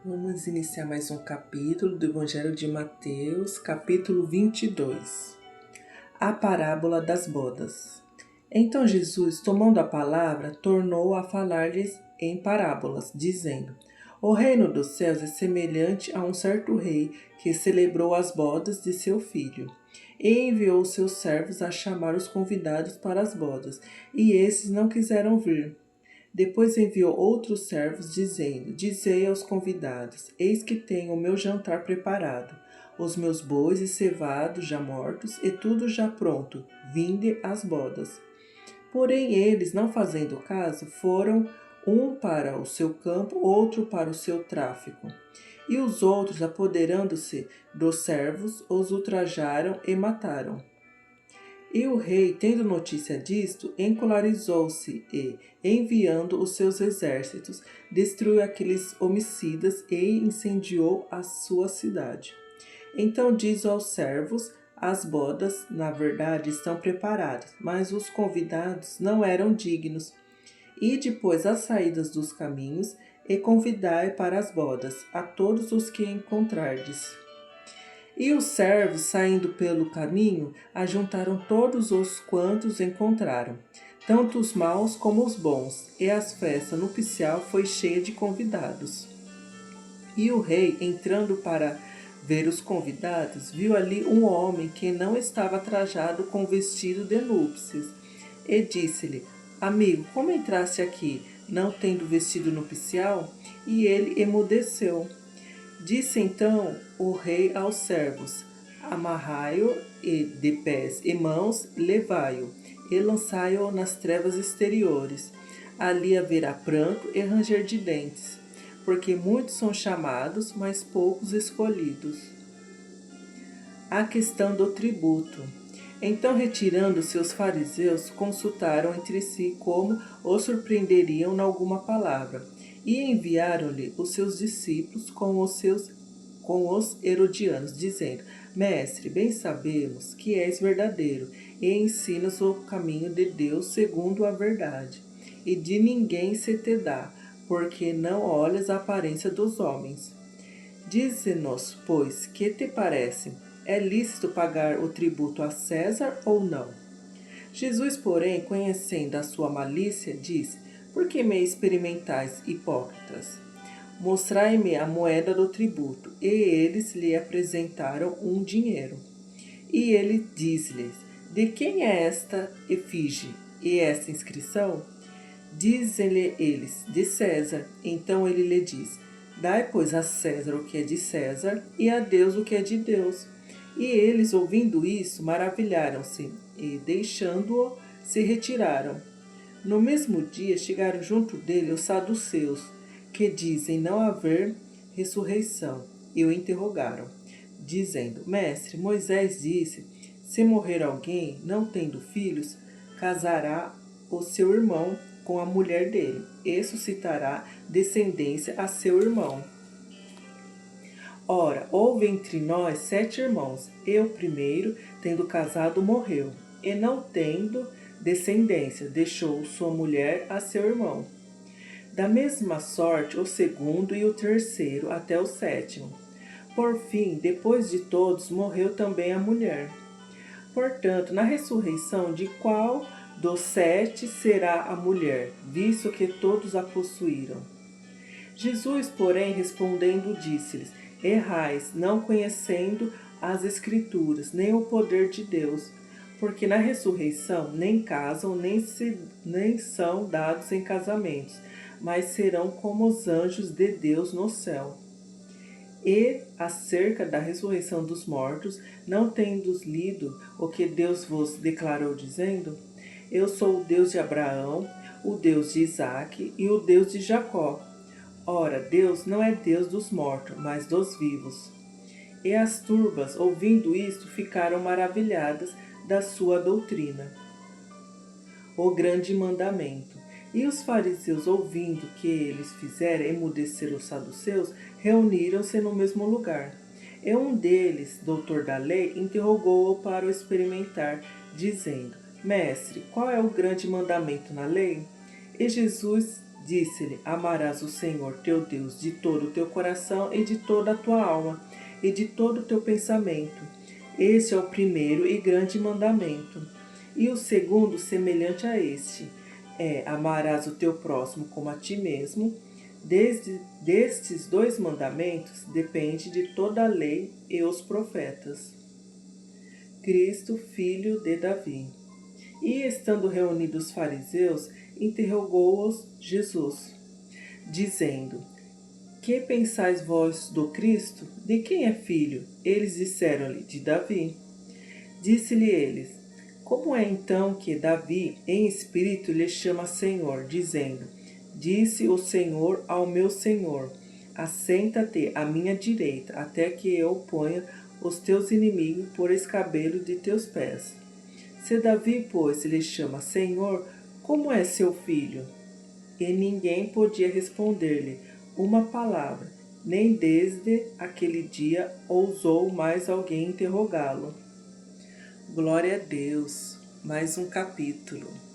Vamos iniciar mais um capítulo do Evangelho de Mateus, capítulo 22. A parábola das bodas. Então Jesus, tomando a palavra, tornou a falar-lhes em parábolas, dizendo: O reino dos céus é semelhante a um certo rei que celebrou as bodas de seu filho. E enviou seus servos a chamar os convidados para as bodas, e esses não quiseram vir. Depois enviou outros servos, dizendo: Dizei aos convidados: Eis que tenho o meu jantar preparado, os meus bois e cevados já mortos, e tudo já pronto. Vinde às bodas. Porém eles, não fazendo caso, foram um para o seu campo, outro para o seu tráfico. E os outros, apoderando-se dos servos, os ultrajaram e mataram. E o rei, tendo notícia disto, encolarizou-se e, enviando os seus exércitos, destruiu aqueles homicidas e incendiou a sua cidade. Então diz aos servos: As bodas, na verdade, estão preparadas, mas os convidados não eram dignos. E depois as saídas dos caminhos, e convidai para as bodas a todos os que encontrardes. E os servos, saindo pelo caminho, ajuntaram todos os quantos encontraram, tanto os maus como os bons, e a festa nupcial foi cheia de convidados. E o rei, entrando para ver os convidados, viu ali um homem que não estava trajado com vestido de núpcias, e disse-lhe: Amigo, como entraste aqui, não tendo vestido nupcial? E ele emudeceu. Disse então o rei aos servos: Amarrai-o e de pés e mãos levai-o, e lançai-o nas trevas exteriores. Ali haverá pranto e ranger de dentes, porque muitos são chamados, mas poucos escolhidos. A questão do tributo. Então, retirando-se os fariseus, consultaram entre si como o surpreenderiam em alguma palavra. E enviaram-lhe os seus discípulos com os herodianos, dizendo: Mestre, bem sabemos que és verdadeiro e ensinas o caminho de Deus segundo a verdade, e de ninguém se te dá, porque não olhas a aparência dos homens. Dize-nos, pois, que te parece? É lícito pagar o tributo a César ou não? Jesus, porém, conhecendo a sua malícia, disse: Por que me experimentais, hipócritas? Mostrai-me a moeda do tributo. E eles lhe apresentaram um dinheiro. E ele disse-lhes: De quem é esta efígie e esta inscrição? Dizem-lhe eles: De César. Então ele lhe diz: Dai, pois, a César o que é de César, e a Deus o que é de Deus. E eles, ouvindo isso, maravilharam-se, e, deixando-o, se retiraram. No mesmo dia chegaram junto dele os saduceus, que dizem não haver ressurreição, e o interrogaram, dizendo: Mestre, Moisés disse: Se morrer alguém, não tendo filhos, casará o seu irmão com a mulher dele, e suscitará descendência a seu irmão. Ora, houve entre nós 7 irmãos, e o primeiro, tendo casado, morreu, e não tendo descendência, deixou sua mulher a seu irmão. Da mesma sorte, o segundo e o terceiro, até o 7º. Por fim, depois de todos, morreu também a mulher. Portanto, na ressurreição, de qual dos 7 será a mulher, visto que todos a possuíram? Jesus, porém, respondendo, disse-lhes: Errais, não conhecendo as Escrituras, nem o poder de Deus, porque na ressurreição nem casam, nem são dados em casamentos, mas serão como os anjos de Deus no céu. E, acerca da ressurreição dos mortos, não tendes lido o que Deus vos declarou, dizendo: Eu sou o Deus de Abraão, o Deus de Isaque e o Deus de Jacó. Ora, Deus não é Deus dos mortos, mas dos vivos. E as turbas, ouvindo isto, ficaram maravilhadas da sua doutrina. O grande mandamento. E os fariseus, ouvindo que eles fizeram emudecer os saduceus, reuniram-se no mesmo lugar. E um deles, doutor da lei, interrogou-o para o experimentar, dizendo: Mestre, qual é o grande mandamento na lei? E Jesus Disse-lhe: Amarás o Senhor teu Deus de todo o teu coração e de toda a tua alma e de todo o teu pensamento. Este é o primeiro e grande mandamento. E o segundo, semelhante a este, é: amarás o teu próximo como a ti mesmo. Destes dois mandamentos depende de toda a lei e os profetas. Cristo, filho de Davi. E estando reunidos os fariseus, interrogou-os Jesus, dizendo: Que pensais vós do Cristo? De quem é filho? Eles disseram-lhe: De Davi. Disse-lhe eles: Como é então que Davi, em espírito, lhe chama Senhor, dizendo: Disse o Senhor ao meu Senhor: Assenta-te à minha direita, até que eu ponha os teus inimigos por escabelo de teus pés. Se Davi, pois, lhe chama Senhor, como é seu filho? E ninguém podia responder-lhe uma palavra, nem desde aquele dia ousou mais alguém interrogá-lo. Glória a Deus! Mais um capítulo.